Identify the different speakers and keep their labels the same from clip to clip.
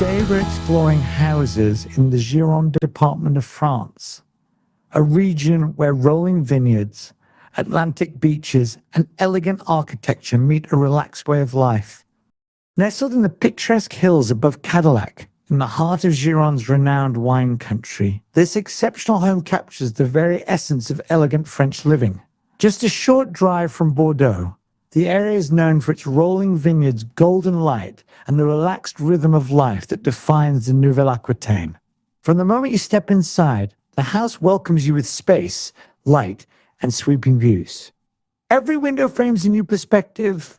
Speaker 1: Today we're exploring houses in the Gironde department of France, a region where rolling vineyards, Atlantic beaches, and elegant architecture meet a relaxed way of life. Nestled in the picturesque hills above Cadillac, in the heart of Gironde's renowned wine country, this exceptional home captures the very essence of elegant French living. Just a short drive from Bordeaux, the area is known for its rolling vineyards, golden light, and the relaxed rhythm of life that defines the Nouvelle Aquitaine. From the moment you step inside, the house welcomes you with space, light, and sweeping views. Every window frames a new perspective,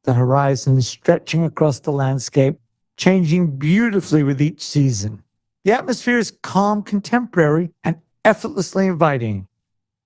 Speaker 1: the horizon stretching across the landscape, changing beautifully with each season. The atmosphere is calm, contemporary, and effortlessly inviting.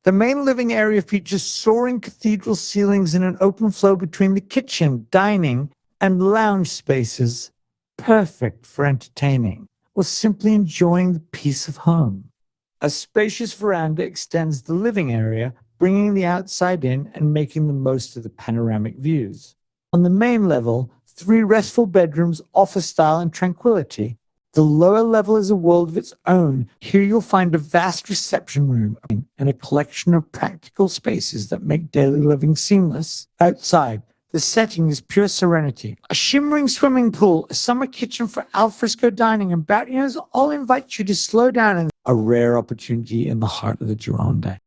Speaker 1: The main living area features soaring cathedral ceilings and an open flow between the kitchen, dining, and lounge spaces, perfect for entertaining or simply enjoying the peace of home. A spacious veranda extends the living area, bringing the outside in and making the most of the panoramic views. On the main level, 3 restful bedrooms offer style and tranquility. The lower level is a world of its own. Here you'll find a vast reception room and a collection of practical spaces that make daily living seamless. Outside, the setting is pure serenity. A shimmering swimming pool, a summer kitchen for alfresco dining, and balconies all invite you to slow down, and a rare opportunity in the heart of the Gironde.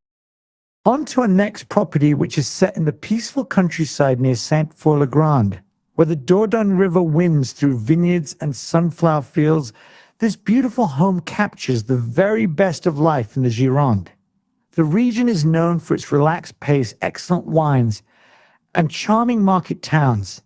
Speaker 1: On to our next property, which is set in the peaceful countryside near Sainte-Foy-la-Grande. Where the Dordogne River winds through vineyards and sunflower fields, this beautiful home captures the very best of life in the Gironde. The region is known for its relaxed pace, excellent wines, and charming market towns.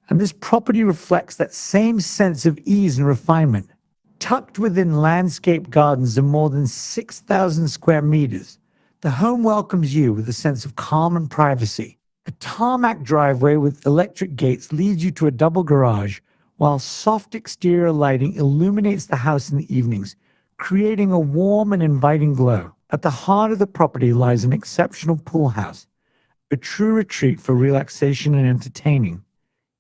Speaker 1: And this property reflects that same sense of ease and refinement. Tucked within landscape gardens of more than 6,000 square meters, the home welcomes you with a sense of calm and privacy. A tarmac driveway with electric gates leads you to a double garage, while soft exterior lighting illuminates the house in the evenings, creating a warm and inviting glow. At the heart of the property lies an exceptional pool house, a true retreat for relaxation and entertaining.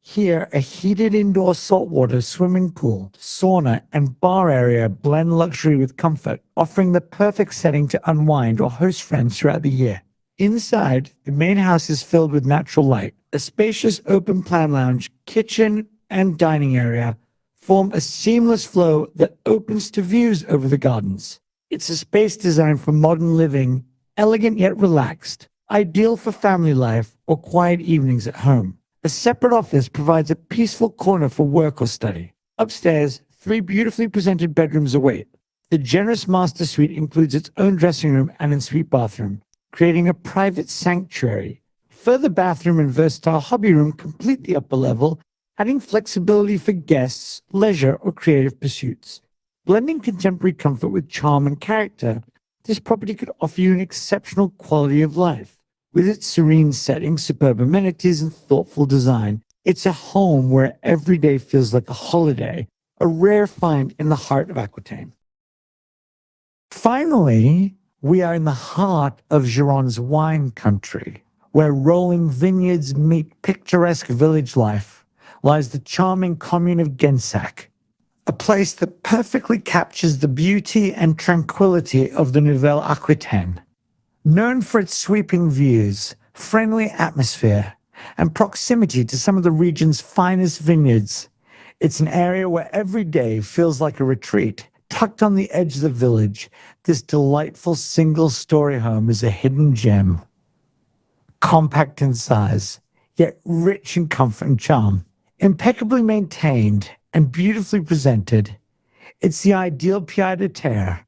Speaker 1: Here, a heated indoor saltwater swimming pool, sauna, and bar area blend luxury with comfort, offering the perfect setting to unwind or host friends throughout the year. Inside, the main house is filled with natural light. A spacious open-plan lounge, kitchen, and dining area form a seamless flow that opens to views over the gardens. It's a space designed for modern living, elegant yet relaxed, ideal for family life or quiet evenings at home. A separate office provides a peaceful corner for work or study. Upstairs, 3 beautifully presented bedrooms await. The generous master suite includes its own dressing room and ensuite bathroom, creating a private sanctuary. Further bathroom and versatile hobby room complete the upper level, adding flexibility for guests, leisure, or creative pursuits. Blending contemporary comfort with charm and character, this property could offer you an exceptional quality of life. With its serene setting, superb amenities, and thoughtful design, it's a home where every day feels like a holiday, a rare find in the heart of Aquitaine. Finally, we are in the heart of Gironde's wine country, where rolling vineyards meet picturesque village life, lies the charming commune of Gensac, a place that perfectly captures the beauty and tranquility of the Nouvelle Aquitaine. Known for its sweeping views, friendly atmosphere, and proximity to some of the region's finest vineyards, it's an area where every day feels like a retreat. Tucked on the edge of the village, this delightful single-story home is a hidden gem. Compact in size, yet rich in comfort and charm. Impeccably maintained and beautifully presented, it's the ideal pied-à-terre.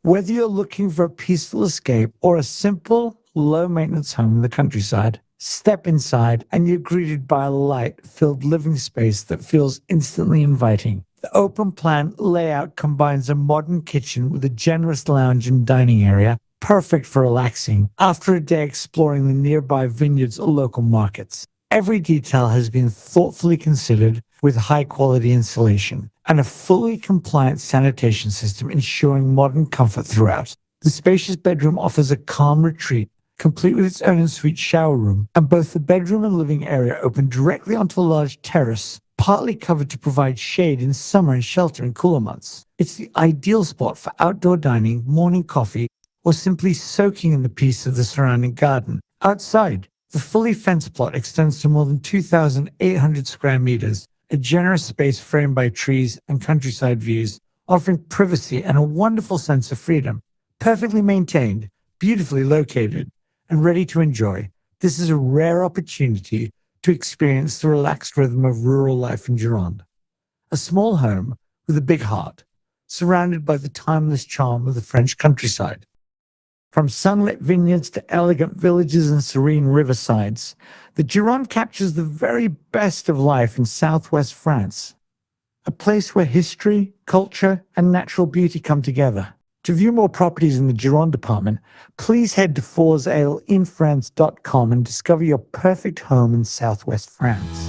Speaker 1: Whether you're looking for a peaceful escape or a simple, low-maintenance home in the countryside, step inside and you're greeted by a light-filled living space that feels instantly inviting. The open-plan layout combines a modern kitchen with a generous lounge and dining area, perfect for relaxing after a day exploring the nearby vineyards or local markets. Every detail has been thoughtfully considered with high-quality insulation and a fully compliant sanitation system ensuring modern comfort throughout. The spacious bedroom offers a calm retreat, complete with its own ensuite shower room, and both the bedroom and living area open directly onto a large terrace partly covered to provide shade in summer and shelter in cooler months. It's the ideal spot for outdoor dining, morning coffee, or simply soaking in the peace of the surrounding garden. Outside, the fully fenced plot extends to more than 2,800 square meters, a generous space framed by trees and countryside views, offering privacy and a wonderful sense of freedom. Perfectly maintained, beautifully located, and ready to enjoy, this is a rare opportunity to experience the relaxed rhythm of rural life in Gironde. A small home with a big heart, surrounded by the timeless charm of the French countryside. From sunlit vineyards to elegant villages and serene riversides, the Gironde captures the very best of life in southwest France, a place where history, culture, and natural beauty come together. To view more properties in the Gironde department, please head to forsaleinfrance.com and discover your perfect home in southwest France.